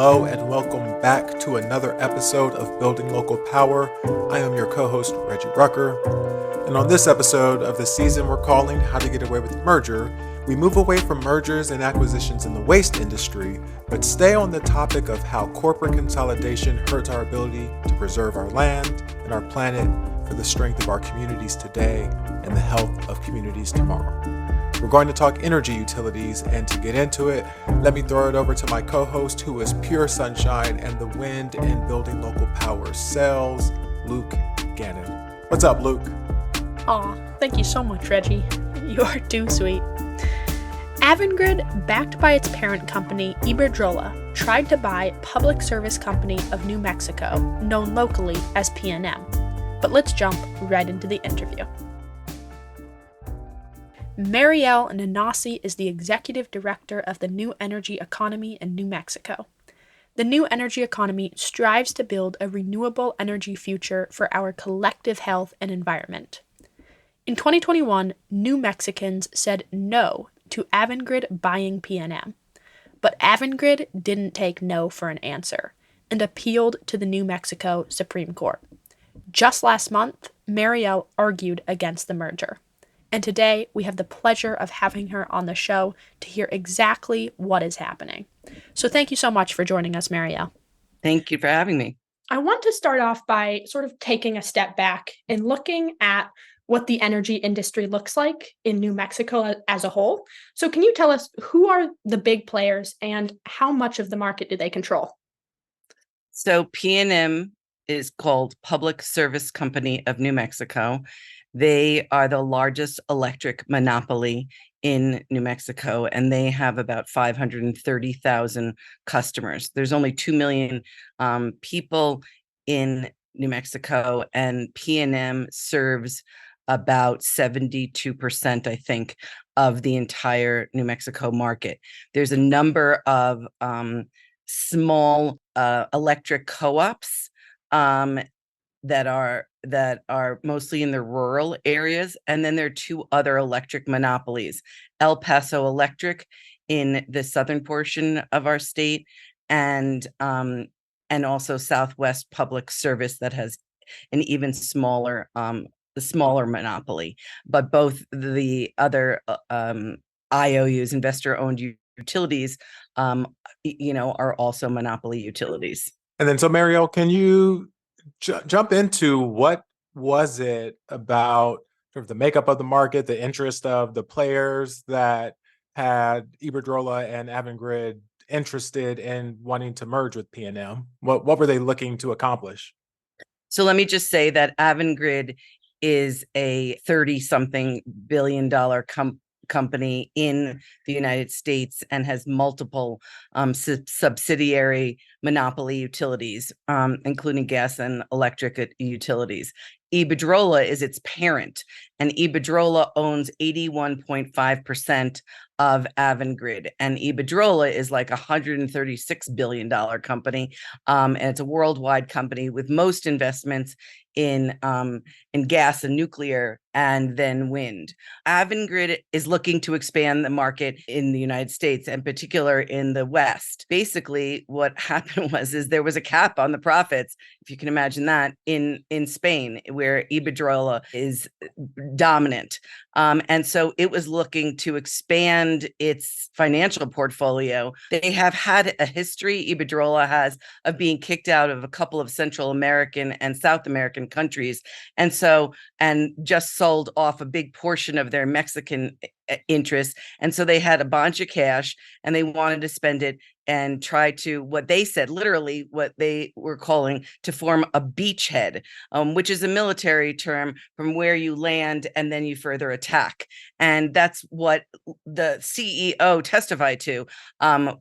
Hello and welcome back to another episode of Building Local Power. I am your co-host, Reggie Rucker. And on this episode of the season we're calling How to Get Away with Merger, we move away from mergers and acquisitions in the waste industry, but stay on the topic of how corporate consolidation hurts our ability to preserve our land and our planet for the strength of our communities today and the health of communities tomorrow. We're going to talk energy utilities, and to get into it, let me throw it over to my co-host who is pure sunshine and the wind in Building Local Power sales, Luke Gannon. What's up, Luke? Aw, thank you so much, Reggie. You are too sweet. Avangrid, backed by its parent company, Iberdrola, tried to buy Public Service Company of New Mexico, known locally as PNM. But let's jump right into the interview. Mariel Nanasi is the executive director of the New Energy Economy in New Mexico. The new energy economy strives to build a renewable energy future for our collective health and environment. In 2021, New Mexicans said no to Avangrid buying PNM. But Avangrid didn't take no for an answer and appealed to the New Mexico Supreme Court. Just last month, Mariel argued against the merger. And today, we have the pleasure of having her on the show to hear exactly what is happening. So thank you so much for joining us, Mariel. Thank you for having me. I want to start off by sort of taking a step back and looking at what the energy industry looks like in New Mexico as a whole. So can you tell us who are the big players and how much of the market do they control? So PNM is called Public Service Company of New Mexico. They are the largest electric monopoly in New Mexico, and they have about 530,000 customers. There's only 2 million people in New Mexico, and PNM serves about 72%, I think, of the entire New Mexico market. There's a number of small electric co-ops that are mostly in the rural areas, and then there are two other electric monopolies: El Paso Electric in the southern portion of our state, and also Southwest Public Service that has an even smaller monopoly. But both the other IOUs, investor-owned utilities, are also monopoly utilities. And then, so Mariel, can you jump into what was it about sort of the makeup of the market, the interest of the players that had Iberdrola and Avangrid interested in wanting to merge with PNM? What were they looking to accomplish? So let me just say that Avangrid is a 30-something billion dollar company in the United States and has multiple subsidiary monopoly utilities, including gas and electric utilities. Iberdrola is its parent, and Iberdrola owns 81.5% of Avangrid. And Iberdrola is like a $136 billion company, and it's a worldwide company with most investments in gas and nuclear, and then wind. Avangrid is looking to expand the market in the United States, in particular in the West. Basically, what happened is there was a cap on the profits, if you can imagine that, in Spain, where Iberdrola is dominant. And so it was looking to expand its financial portfolio. They have had a history, Iberdrola has, of being kicked out of a couple of Central American and South American countries, and just sold off a big portion of their Mexican interests. And so they had a bunch of cash and they wanted to spend it and try to, what they said, literally what they were calling, to form a beachhead, which is a military term from where you land and then you further attack. And that's what the CEO testified to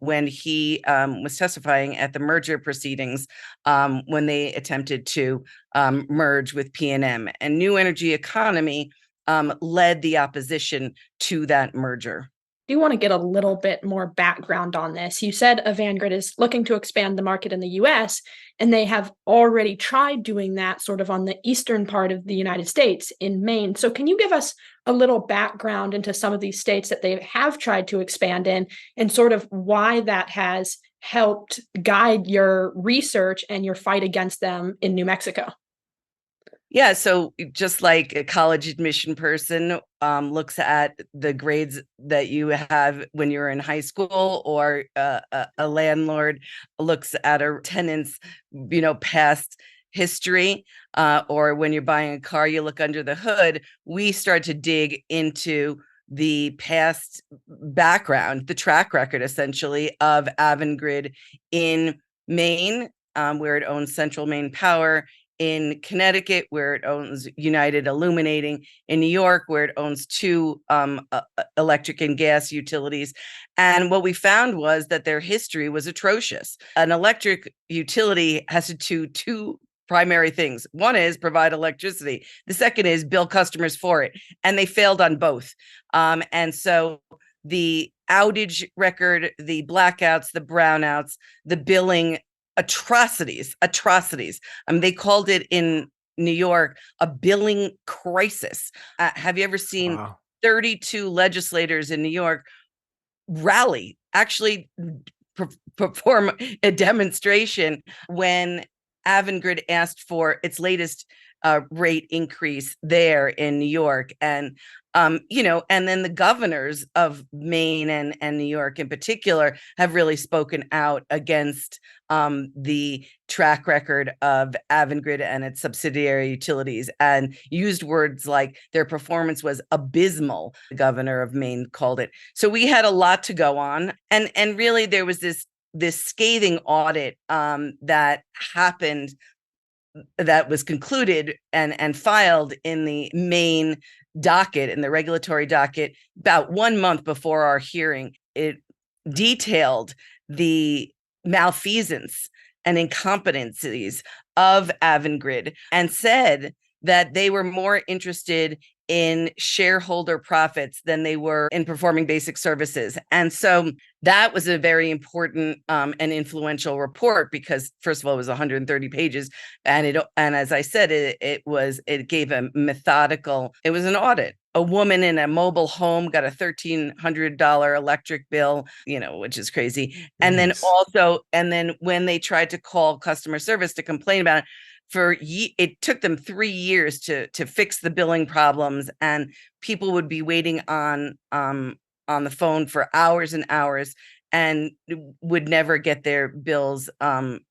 when he was testifying at the merger proceedings when they attempted to merge with PNM. And New Energy Economy led the opposition to that merger. Do you want to get a little bit more background on this? You said Avangrid is looking to expand the market in the US, and they have already tried doing that sort of on the eastern part of the United States in Maine. So can you give us a little background into some of these states that they have tried to expand in and sort of why that has helped guide your research and your fight against them in New Mexico? Yeah, so just like a college admission person looks at the grades that you have when you're in high school, or a landlord looks at a tenant's, past history, or when you're buying a car, you look under the hood. We start to dig into the past background, the track record, essentially, of Avangrid in Maine, where it owns Central Maine Power, in Connecticut, where it owns United Illuminating, in New York, where it owns two electric and gas utilities. And what we found was that their history was atrocious. An electric utility has to do two primary things. One is provide electricity. The second is bill customers for it. And they failed on both. And so the outage record, the blackouts, the brownouts, the billing, atrocities. They called it in New York a billing crisis. Have you ever seen 32 legislators in New York rally, actually perform a demonstration when Avangrid asked for its latest rate increase there in New York? And and then the governors of Maine and New York in particular have really spoken out against the track record of Avangrid and its subsidiary utilities, and used words like their performance was abysmal. The governor of Maine called it. So we had a lot to go on, and really there was this scathing audit that happened, that was concluded and filed in the Maine docket, in the regulatory docket, about 1 month before our hearing. It detailed the malfeasance and incompetencies of Avangrid and said that they were more interested in shareholder profits than they were in performing basic services. And so that was a very important and influential report, because first of all, it was 130 pages. And as I said, it gave a methodical, it was an audit. A woman in a mobile home got a $1,300 electric bill, which is crazy. And then when they tried to call customer service to complain about it, it took them 3 years to fix the billing problems, and people would be waiting on the phone for hours and hours and would never get their bills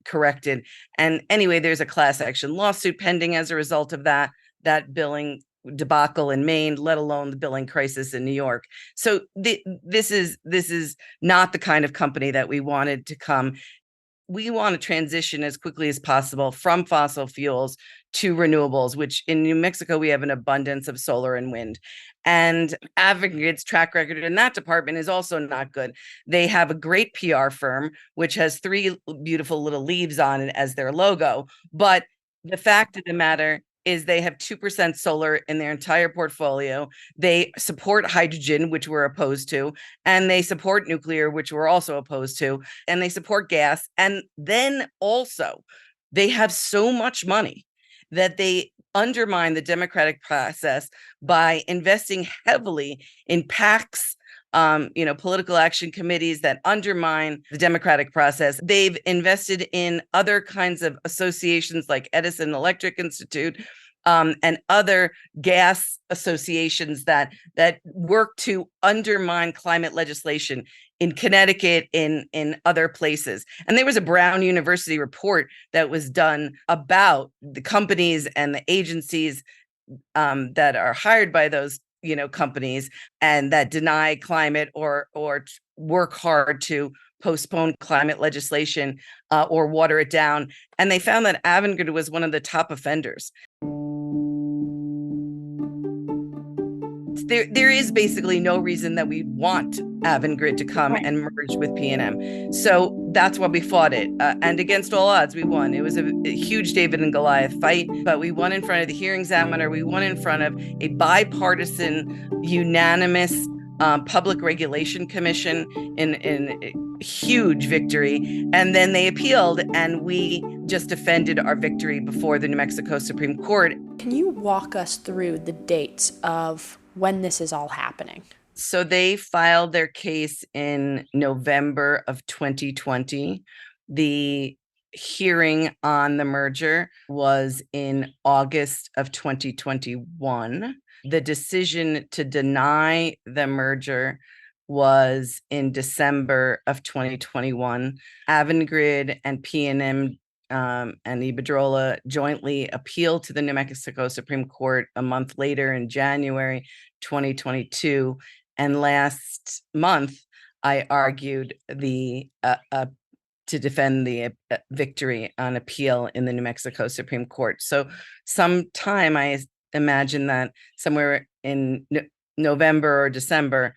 corrected. And anyway, there's a class action lawsuit pending as a result of that billing debacle in Maine, let alone the billing crisis in New York. So this is not the kind of company that we wanted to come. We want to transition as quickly as possible from fossil fuels to renewables, which in New Mexico, we have an abundance of solar and wind. And Avangrid's track record in that department is also not good. They have a great PR firm, which has 3 beautiful little leaves on it as their logo. But the fact of the matter is they have 2% solar in their entire portfolio. They support hydrogen, which we're opposed to, and they support nuclear, which we're also opposed to, and they support gas. And then also, they have so much money that they undermine the democratic process by investing heavily in PACs, political action committees that undermine the democratic process. They've invested in other kinds of associations like Edison Electric Institute, and other gas associations that work to undermine climate legislation in Connecticut, in other places. And there was a Brown University report that was done about the companies and the agencies that are hired by those companies, and that deny climate or work hard to postpone climate legislation or water it down. And they found that Avangrid was one of the top offenders. There is basically no reason that we want Avangrid to come and merge with PNM. So that's why we fought it. And against all odds, we won. It was a huge David and Goliath fight, but we won in front of the hearing examiner. We won in front of a bipartisan, unanimous public regulation commission in a huge victory. And then they appealed, and we just defended our victory before the New Mexico Supreme Court. Can you walk us through the dates of when this is all happening? So they filed their case in November of 2020. The hearing on the merger was in August of 2021. The decision to deny the merger was in December of 2021. Avangrid and PNM and Iberdrola jointly appealed to the New Mexico Supreme Court a month later in January 2022. And last month, I argued to defend the victory on appeal in the New Mexico Supreme Court. So sometime I imagine that somewhere in November or December,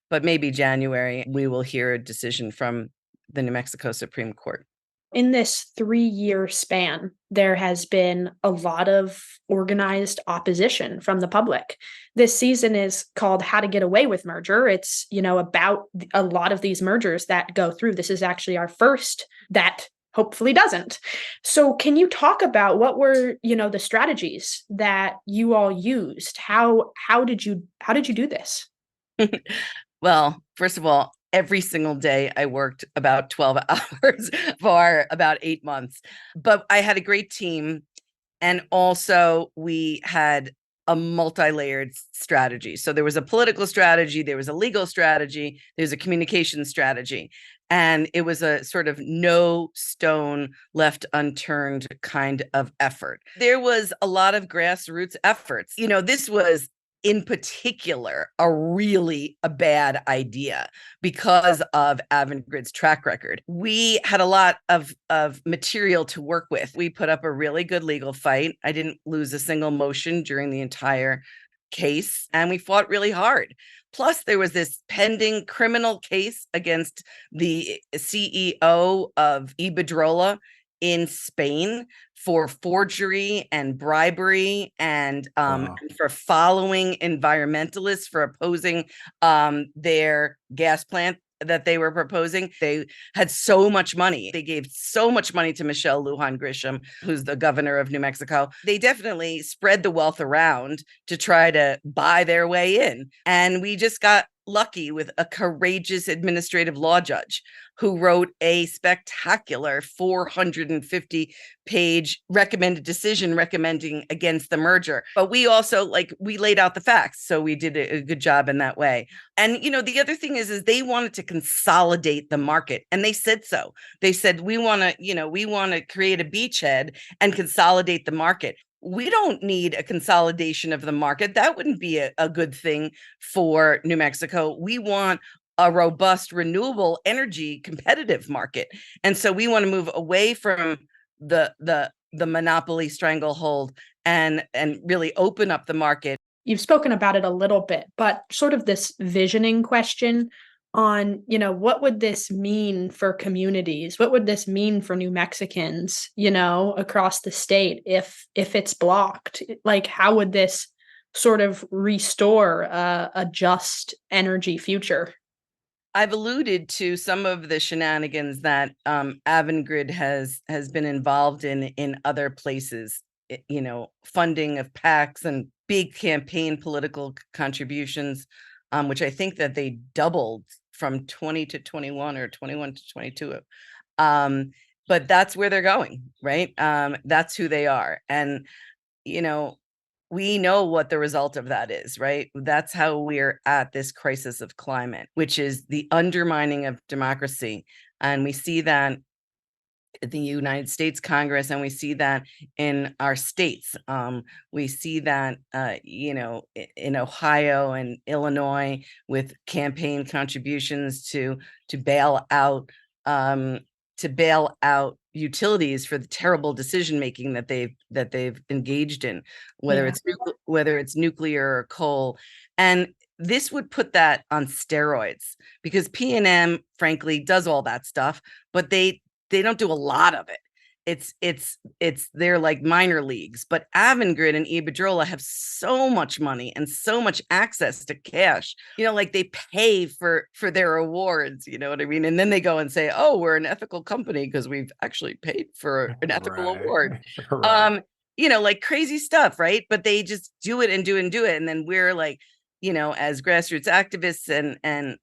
but maybe January, we will hear a decision from the New Mexico Supreme Court. In this 3-year span, there has been a lot of organized opposition from the public. This season is called How to Get Away with Merger. It's, about a lot of these mergers that go through. This is actually our first that hopefully doesn't. So can you talk about what were, the strategies that you all used? How did you do this? Well, first of all, every single day I worked about 12 hours for about 8 months, but I had a great team. And also we had a multi-layered strategy. So there was a political strategy, there was a legal strategy, there's a communication strategy. And it was a sort of no stone left unturned kind of effort. There was a lot of grassroots efforts. This was in particular a bad idea because of Avangrid's track record. We had a lot of material to work with. We put up a really good legal fight. I didn't lose a single motion during the entire case, and we fought really hard. Plus, there was this pending criminal case against the CEO of Iberdrola in Spain for forgery and bribery and for following environmentalists for opposing their gas plant that they were proposing. They had so much money. They gave so much money to Michelle Lujan Grisham, who's the governor of New Mexico. They definitely spread the wealth around to try to buy their way in. And we just got lucky with a courageous administrative law judge who wrote a spectacular 450-page recommended decision recommending against the merger. But we also we laid out the facts. So we did a good job in that way. And, the other thing is they wanted to consolidate the market. And they said so. They said, we want to create a beachhead and consolidate the market. We don't need a consolidation of the market. That wouldn't be a good thing for New Mexico. We want a robust renewable energy competitive market. And so we want to move away from the monopoly stranglehold and really open up the market. You've spoken about it a little bit, but sort of this visioning question on, what would this mean for communities? What would this mean for New Mexicans, across the state if it's blocked? How would this sort of restore a just energy future? I've alluded to some of the shenanigans that Avangrid has been involved in other places, funding of PACs and big campaign political contributions, which I think that they doubled from 20 to 21 or 21 to 22. But that's where they're going, right? That's who they are. And, we know what the result of that is, right? That's how we're at this crisis of climate, which is the undermining of democracy. And we see that in the United States Congress, and we see that in our states. We see that, in Ohio and Illinois with campaign contributions to bail out utilities for the terrible decision making that they've engaged in, whether it's nuclear or coal. And this would put that on steroids because PNM frankly does all that stuff, but they don't do a lot of it. They're like minor leagues, but Avangrid and Iberdrola have so much money and so much access to cash, they pay for their awards, you know what I mean? And then they go and say, oh, we're an ethical company because we've actually paid for an ethical award. Right. Like crazy stuff, right? But they just do it and do it and do it. And then we're like, as grassroots activists and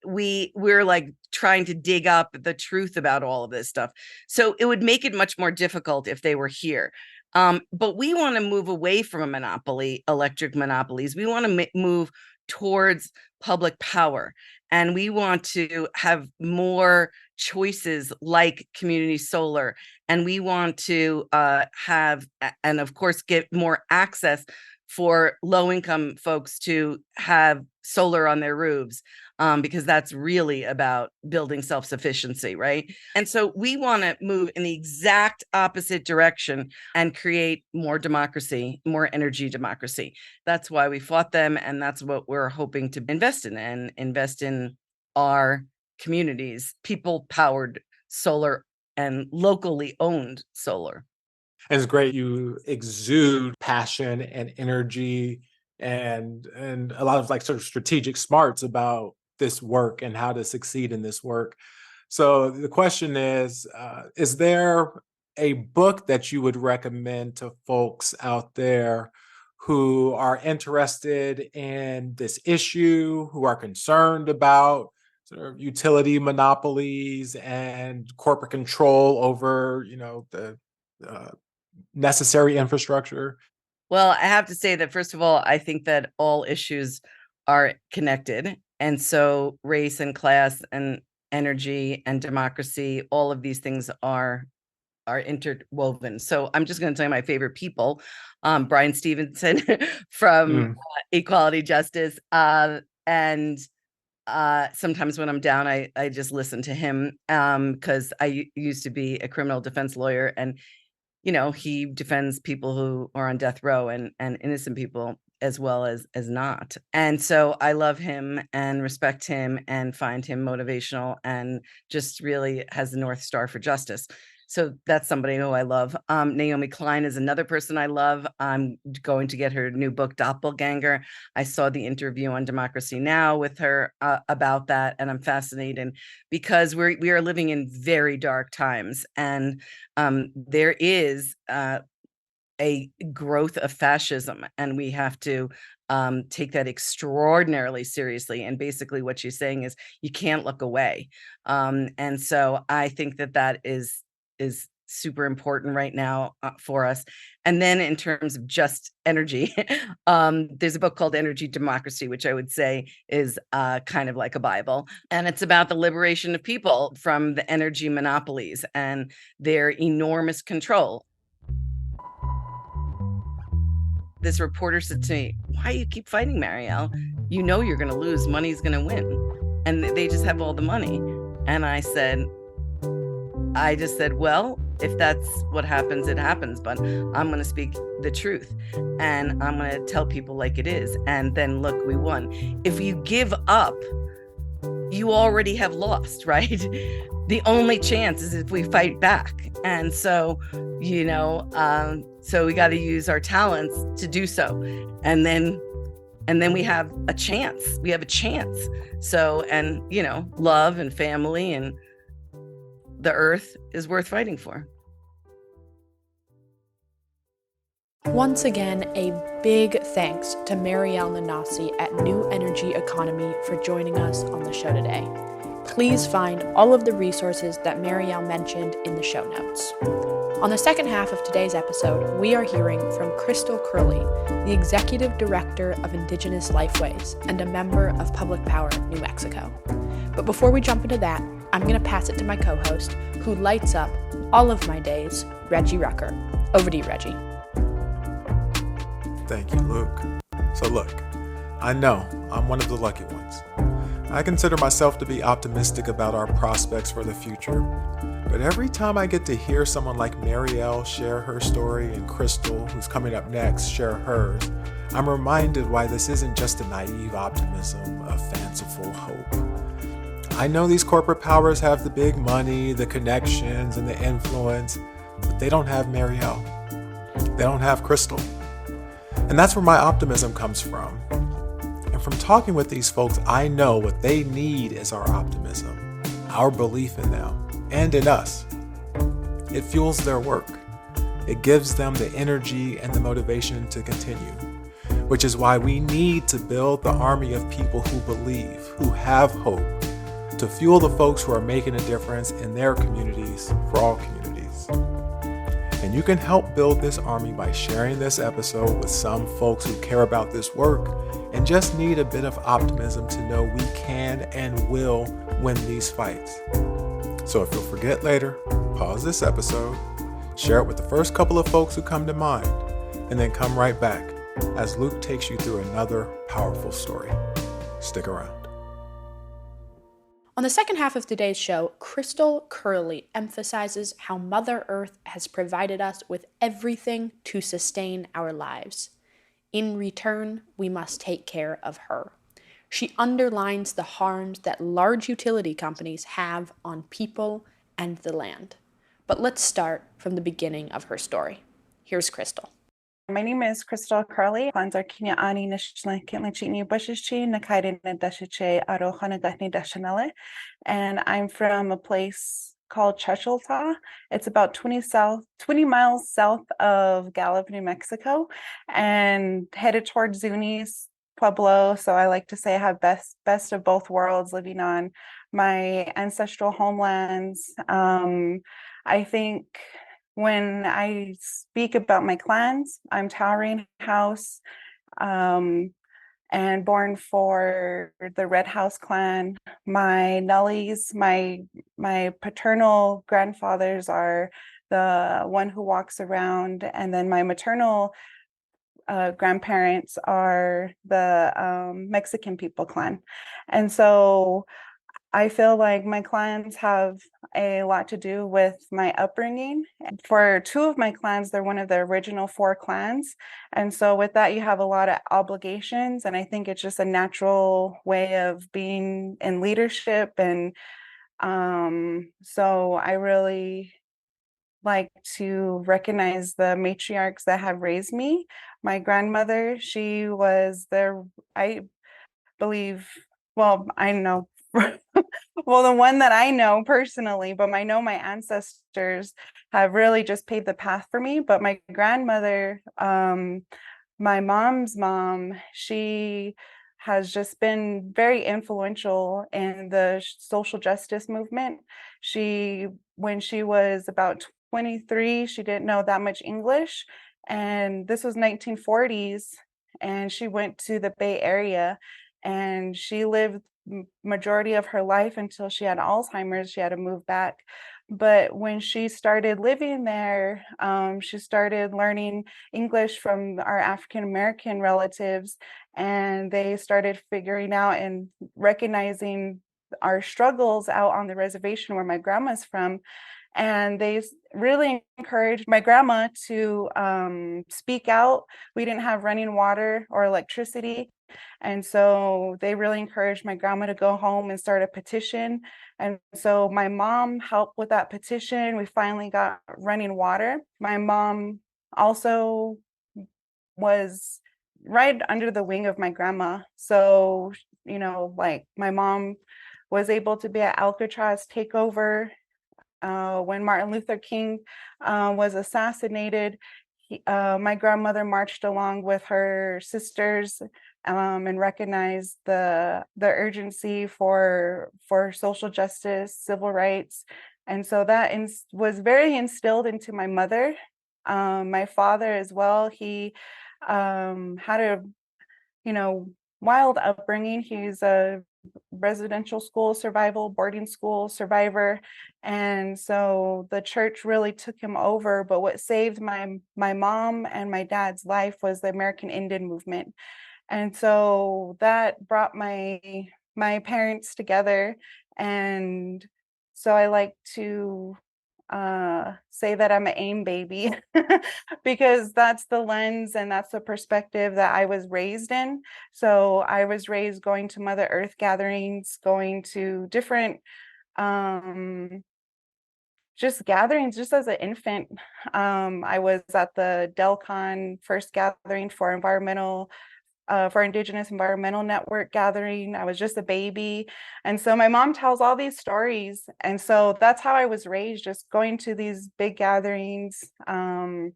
we're like trying to dig up the truth about all of this stuff. So it would make it much more difficult if they were here. But we want to move away from a monopoly, electric monopolies. We want to move towards public power. And we want to have more choices like community solar. And we want to have, and of course, get more access for low-income folks to have solar on their roofs, because that's really about building self-sufficiency, right? And so we want to move in the exact opposite direction and create more democracy, more energy democracy. That's why we fought them, and that's what we're hoping to invest in, and invest in our communities, people-powered solar and locally owned solar. And it's great you exude passion and energy and a lot of like sort of strategic smarts about this work and how to succeed in this work. So the question is there a book that you would recommend to folks out there who are interested in this issue, who are concerned about sort of utility monopolies and corporate control over, the uh, necessary infrastructure? Well, I have to say that, first of all, I think that all issues are connected. And so race and class and energy and democracy, all of these things are interwoven. So I'm just going to tell you my favorite people. Brian Stevenson from Mm. Equality Justice. And sometimes when I'm down, I just listen to him, because I used to be a criminal defense lawyer, and he defends people who are on death row and innocent people as well as not. And so I love him and respect him and find him motivational, and just really has the North Star for justice. So that's somebody who I love. Naomi Klein is another person I love. I'm going to get her new book, Doppelganger. I saw the interview on Democracy Now! With her about that, and I'm fascinated because we are living in very dark times, and there is a growth of fascism, and we have to take that extraordinarily seriously. And basically what she's saying is you can't look away. And so I think that is super important right now for us. And then in terms of just energy, there's a book called Energy Democracy, which I would say is kind of like a Bible. And it's about the liberation of people from the energy monopolies and their enormous control. This reporter said to me, "Why do you keep fighting, Mariel? You know you're going to lose. Money's going to win. And they just have all the money." And I just said, well, if that's what happens, it happens. But I'm going to speak the truth, and I'm going to tell people like it is. And then look, we won. If you give up, you already have lost, right? The only chance is if we fight back. And so, so we got to use our talents to do so. And then we have a chance. We have a chance. So, and, love and family and the earth is worth fighting for. Once again, a big thanks to Mariel Nanasi at New Energy Economy for joining us on the show today. Please find all of the resources that Mariel mentioned in the show notes. On the second half of today's episode, we are hearing from Krystal Curley, the Executive Director of Indigenous Lifeways and a member of Public Power New Mexico. But before we jump into that, I'm going to pass it to my co-host, who lights up all of my days, Reggie Rucker. Over to you, Reggie. Thank you, Luke. So look, I know I'm one of the lucky ones. I consider myself to be optimistic about our prospects for the future. But every time I get to hear someone like Mariel share her story and Krystal, who's coming up next, share hers, I'm reminded why this isn't just a naive optimism, a fanciful hope. I know these corporate powers have the big money, the connections, and the influence, but they don't have Mariel. They don't have Krystal. And that's where my optimism comes from. And from talking with these folks, I know what they need is our optimism, our belief in them and in us. It fuels their work. It gives them the energy and the motivation to continue. which is why we need to build the army of people who believe, who have hope, to fuel the folks who are making a difference in their communities for all communities. And you can help build this army by sharing this episode with some folks who care about this work and just need a bit of optimism to know we can and will win these fights. So if you'll forget later, pause this episode, share it with the first couple of folks who come to mind, and then come right back as Luke takes you through another powerful story. Stick around. On the second half of today's show, Krystal Curley emphasizes how Mother Earth has provided us with everything to sustain our lives. In return, we must take care of her. She underlines the harms that large utility companies have on people and the land. But let's start from the beginning of her story. Here's Krystal. My name is Krystal Curley. Kwanzaa Kenya Ani Nishna Kentla Chini Bushichi Nakaida Dashiche Arohana Gatni Dashanele. And I'm from a place called Chicholta. It's about 20 miles south of Gallup, New Mexico, and headed towards Zuni's Pueblo. So I like to say I have best of both worlds, living on my ancestral homelands. I think when I speak about my clans, I'm Towering House, and born for the Red House clan. My Nullies, my paternal grandfathers are the one who walks around, and then my maternal grandparents are the Mexican people clan. And so I feel like my clans have a lot to do with my upbringing. For two of my clans, they're one of the original 4 clans. And so with that, you have a lot of obligations. And I think it's just a natural way of being in leadership. And so I really like to recognize the matriarchs that have raised me. My grandmother, she was I believe, well, I know well, the one that I know personally, but I know my ancestors have really just paved the path for me. But my grandmother, my mom's mom, she has just been very influential in the social justice movement. When she was about 23, she didn't know that much English. And this was 1940s. And she went to the Bay Area and she lived majority of her life until she had Alzheimer's. She had to move back. But when she started living there, she started learning English from our African American relatives, and they started figuring out and recognizing our struggles out on the reservation where my grandma's from. And they really encouraged my grandma to speak out. We didn't have running water or electricity. And so they really encouraged my grandma to go home and start a petition. And so my mom helped with that petition. We finally got running water. My mom also was right under the wing of my grandma. So, like my mom was able to be at Alcatraz takeover when Martin Luther King was assassinated. My grandmother marched along with her sisters and recognized the urgency for social justice, civil rights. And so that was very instilled into my mother. My father as well, he had a wild upbringing. He's a residential school boarding school survivor. And so the church really took him over. But what saved my mom and my dad's life was the American Indian movement. And so that brought my parents together. And so I like to say that I'm an AIM baby because that's the lens and that's the perspective that I was raised in. So I was raised going to Mother Earth gatherings, going to different just gatherings just as an infant. I was at the Delcon first gathering for Indigenous Environmental Network gathering. I was just a baby. And so my mom tells all these stories. And so that's how I was raised, just going to these big gatherings. I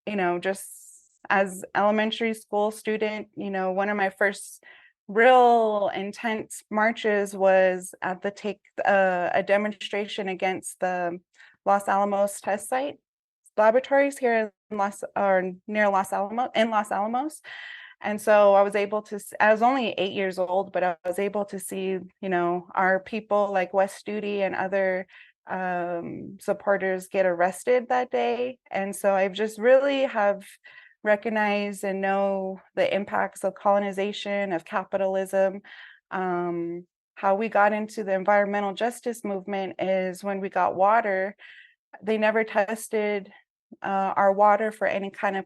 just as elementary school student, one of my first real intense marches was at a demonstration against the Los Alamos test site laboratories here near Los Alamos. And so I was only 8 years old, but I was able to see, our people like Wes Studi and other supporters get arrested that day. And so I've just really have recognized and know the impacts of colonization, of capitalism. How we got into the environmental justice movement is when we got water, they never tested our water for any kind of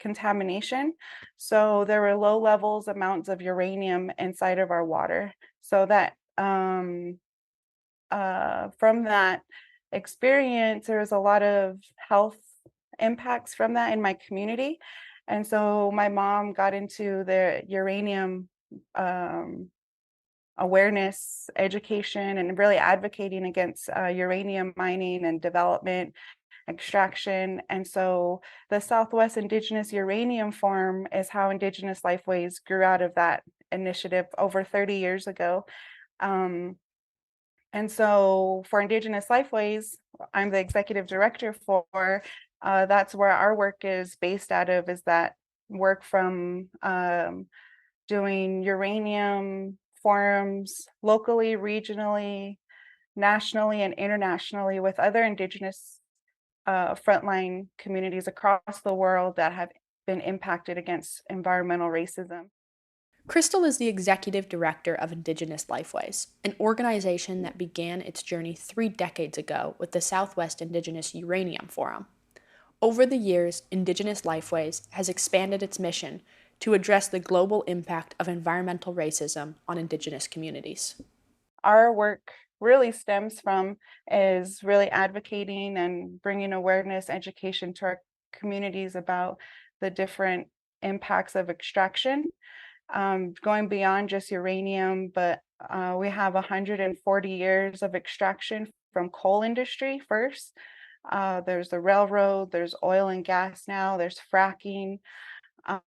contamination. So there were low levels amounts of uranium inside of our water. So that from that experience, there was a lot of health impacts from that in my community. And so my mom got into the uranium awareness education and really advocating against uranium mining and development extraction. And so the Southwest Indigenous Uranium Farm is how Indigenous Lifeways grew out of that initiative over 30 years ago. And so for Indigenous Lifeways, I'm the executive director for, that's where our work is based out of, is that work from doing uranium forums locally, regionally, nationally, and internationally with other Indigenous frontline communities across the world that have been impacted against environmental racism. Krystal is the executive director of Indigenous Lifeways, an organization that began its journey 3 decades ago with the Southwest Indigenous Uranium Forum. Over the years, Indigenous Lifeways has expanded its mission to address the global impact of environmental racism on Indigenous communities. Our work really stems from is really advocating and bringing awareness, education to our communities about the different impacts of extraction, going beyond just uranium, but we have 140 years of extraction from coal industry first. There's the railroad, there's oil and gas now, there's fracking.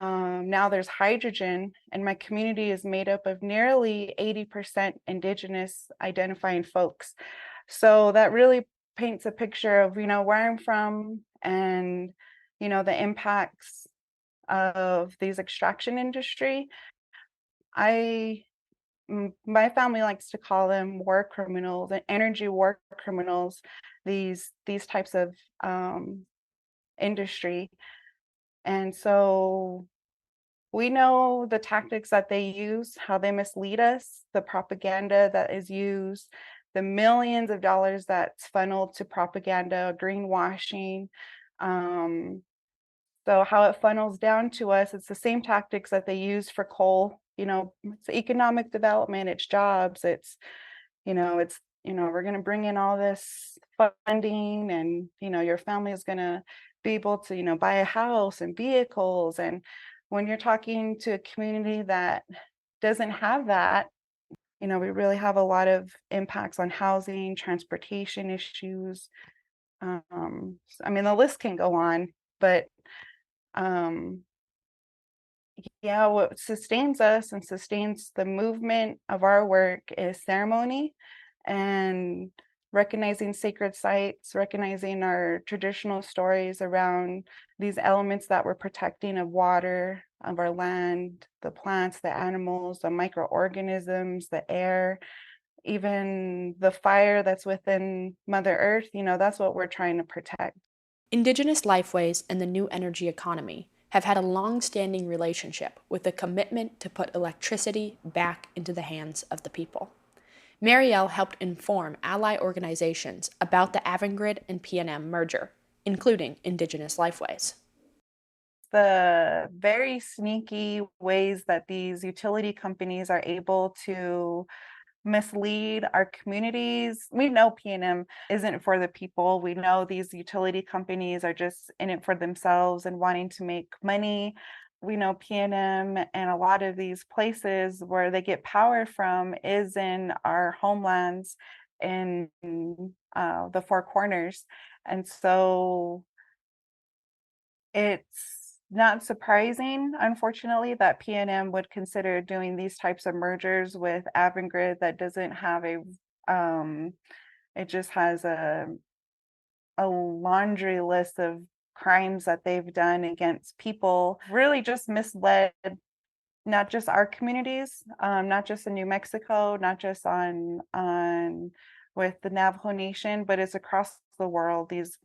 Now there's hydrogen, and my community is made up of nearly 80% Indigenous identifying folks. So that really paints a picture of, where I'm from and, the impacts of these extraction industry. My family likes to call them war criminals and energy war criminals, these types of industry. And so we know the tactics that they use, how they mislead us, the propaganda that is used, the millions of dollars that's funneled to propaganda, greenwashing. So how it funnels down to us, it's the same tactics that they use for coal. It's economic development, it's jobs, we're going to bring in all this funding, and your family is going to be able to buy a house and vehicles. And when you're talking to a community that doesn't have that, we really have a lot of impacts on housing, transportation issues. The list can go on, but what sustains us and sustains the movement of our work is ceremony and recognizing sacred sites, recognizing our traditional stories around these elements that we're protecting of water, of our land, the plants, the animals, the microorganisms, the air, even the fire that's within Mother Earth. That's what we're trying to protect. Indigenous Lifeways and the new energy economy have had a long-standing relationship with a commitment to put electricity back into the hands of the people. Mariel helped inform ally organizations about the Avangrid and PNM merger, including Indigenous Lifeways. The very sneaky ways that these utility companies are able to mislead our communities. We know PNM isn't for the people. We know these utility companies are just in it for themselves and wanting to make money. We know PNM and a lot of these places where they get power from is in our homelands in the Four Corners. And so It's not surprising, unfortunately, that PNM would consider doing these types of mergers with Avangrid that doesn't have it just has a laundry list of crimes that they've done against people, really just misled not just our communities, not just in New Mexico, not just on with the Navajo Nation, but it's across the world. These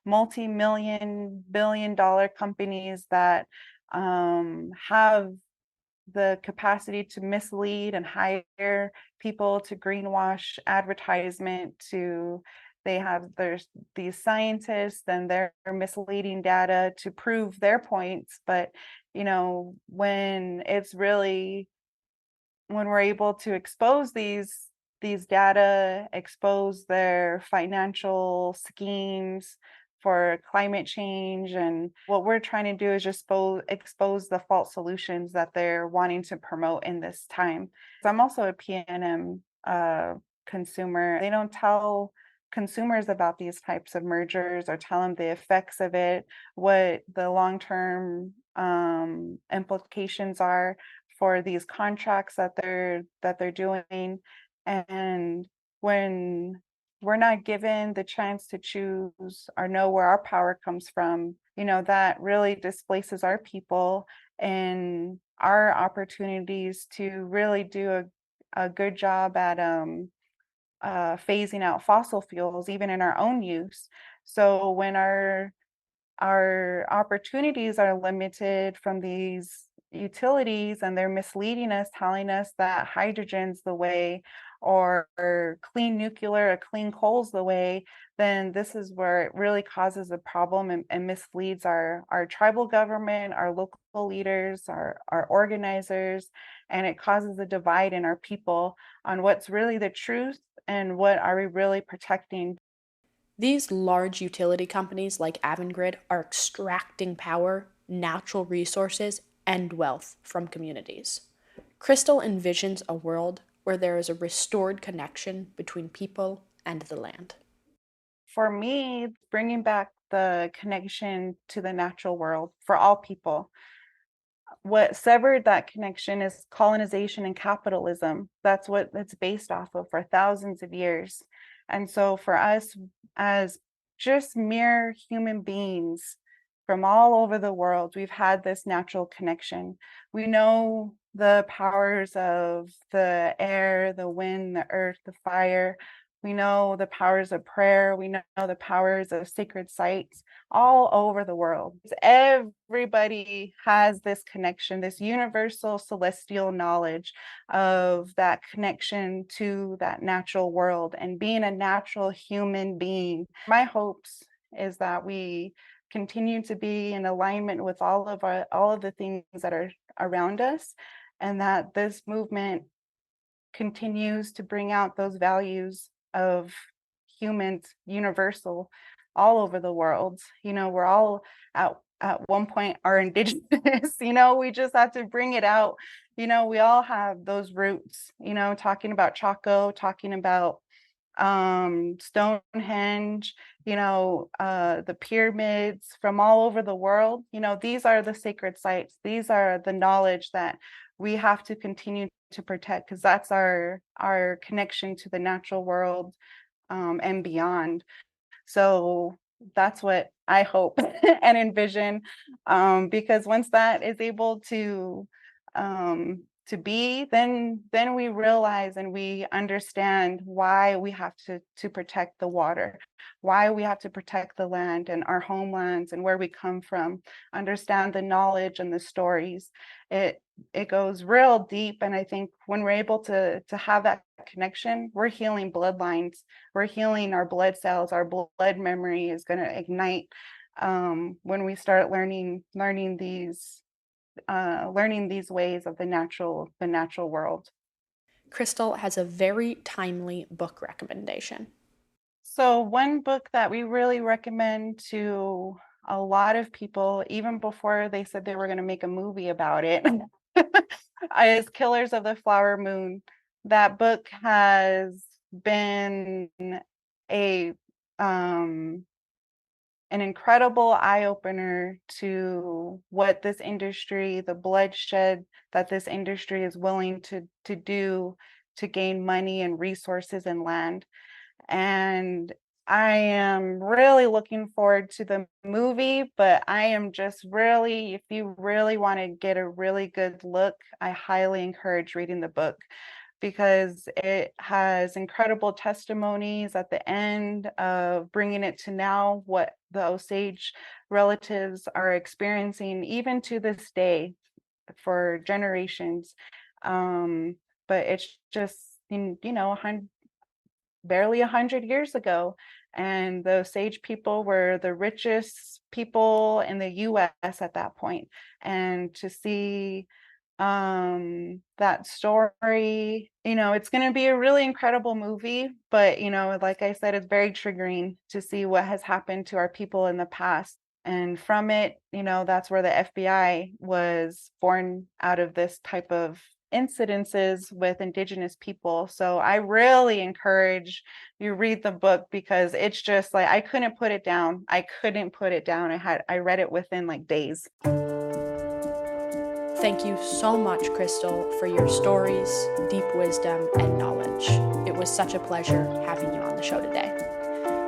multi-million, billion-dollar companies that have the capacity to mislead and hire people to greenwash advertisement to there's these scientists and they're misleading data to prove their points, but when we're able to expose these data, expose their financial schemes for climate change, and what we're trying to do is just expose the false solutions that they're wanting to promote in this time. So I'm also a PNM consumer. They don't tell consumers about these types of mergers or tell them the effects of it, what the long-term implications are for these contracts that they're doing. And when we're not given the chance to choose or know where our power comes from, that really displaces our people and our opportunities to really do a good job at phasing out fossil fuels, even in our own use. So when our opportunities are limited from these utilities and they're misleading us, telling us that hydrogen's the way or clean nuclear or clean coal's the way, then this is where it really causes a problem and misleads our tribal government, our local leaders, our organizers, and it causes a divide in our people on what's really the truth and what are we really protecting. These large utility companies like Avangrid are extracting power, natural resources, and wealth from communities. Krystal envisions a world where there is a restored connection between people and the land. For me, bringing back the connection to the natural world for all people. What severed that connection is colonization and capitalism. That's what it's based off of for thousands of years. And so for us as just mere human beings from all over the world, we've had this natural connection. We know the powers of the air, the wind, the earth, the fire. We know the powers of prayer. We know the powers of sacred sites all over the world. Everybody has this connection, this universal celestial knowledge of that connection to that natural world and being a natural human being. My hopes is that we continue to be in alignment with all of the things that are around us, and that this movement continues to bring out those values of humans universal all over the world. We're all at one point are indigenous, we just have to bring it out. We all have those roots, talking about Chaco, talking about Stonehenge, the pyramids from all over the world. These are the sacred sites. These are the knowledge that we have to continue to protect, because that's our connection to the natural world and beyond. So that's what I hope and envision, because once that is able to be, then we realize and we understand why we have to protect the water, why we have to protect the land and our homelands and where we come from, understand the knowledge and the stories. It goes real deep, and I think when we're able to have that connection, we're healing bloodlines, we're healing our blood cells, our blood memory is going to ignite when we start learning these ways of the natural world. Krystal has a very timely book recommendation. So one book that we really recommend to a lot of people, even before they said they were going to make a movie about it, is Killers of the Flower Moon. That book has been an an incredible eye-opener to what this industry, the bloodshed that this industry is willing to do to gain money and resources and land. And I am really looking forward to the movie, but I am just really, if you really want to get a really good look, I highly encourage reading the book, because it has incredible testimonies at the end of bringing it to now what the Osage relatives are experiencing even to this day for generations. But it's just, barely 100 years ago, and the Osage people were the richest people in the US at that point. And to see that story, it's going to be a really incredible movie, but like I said, it's very triggering to see what has happened to our people in the past. And from it, that's where the FBI was born, out of this type of incidences with Indigenous people. So I really encourage you read the book, because it's just like, I couldn't put it down. I read it within like days. Thank you so much, Krystal, for your stories, deep wisdom, and knowledge. It was such a pleasure having you on the show today.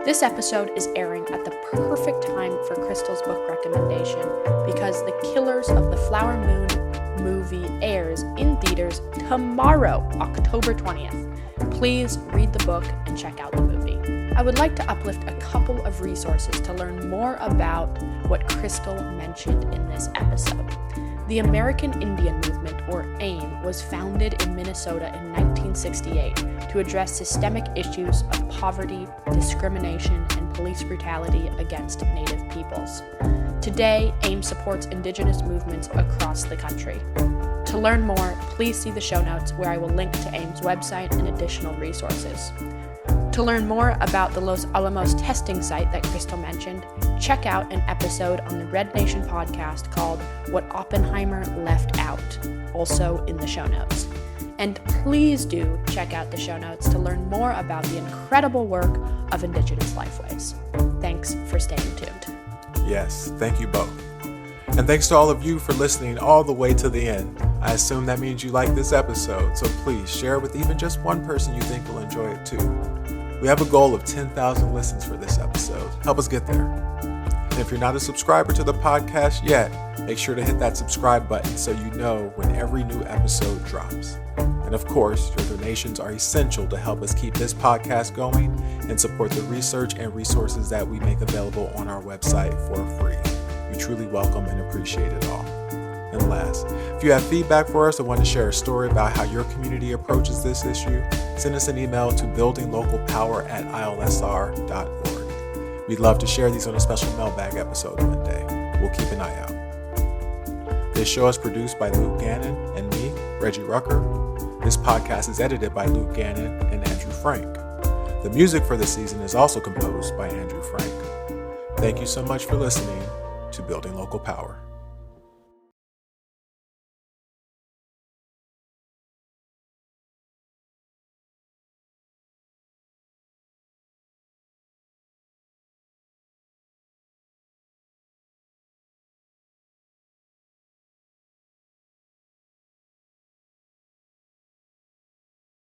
This episode is airing at the perfect time for Krystal's book recommendation, because The Killers of the Flower Moon movie airs in theaters tomorrow, October 20th. Please read the book and check out the movie. I would like to uplift a couple of resources to learn more about what Krystal mentioned in this episode. The American Indian Movement, or AIM, was founded in Minnesota in 1968 to address systemic issues of poverty, discrimination, and police brutality against Native peoples. Today, AIM supports Indigenous movements across the country. To learn more, please see the show notes, where I will link to AIM's website and additional resources. To learn more about the Los Alamos testing site that Krystal mentioned, check out an episode on the Red Nation podcast called What Oppenheimer Left Out, also in the show notes. And please do check out the show notes to learn more about the incredible work of Indigenous Lifeways. Thanks for staying tuned. Yes, thank you both. And thanks to all of you for listening all the way to the end. I assume that means you like this episode, so please share it with even just one person you think will enjoy it too. We have a goal of 10,000 listens for this episode. Help us get there. And if you're not a subscriber to the podcast yet, make sure to hit that subscribe button so you know when every new episode drops. And of course, your donations are essential to help us keep this podcast going and support the research and resources that we make available on our website for free. We truly welcome and appreciate it all. And last, if you have feedback for us or want to share a story about how your community approaches this issue, send us an email to buildinglocal.power@ilsr.org. We'd love to share these on a special mailbag episode one day. We'll keep an eye out. This show is produced by Luke Gannon and me, Reggie Rucker. This podcast is edited by Luke Gannon and Andrew Frank. The music for this season is also composed by Andrew Frank. Thank you so much for listening to Building Local Power.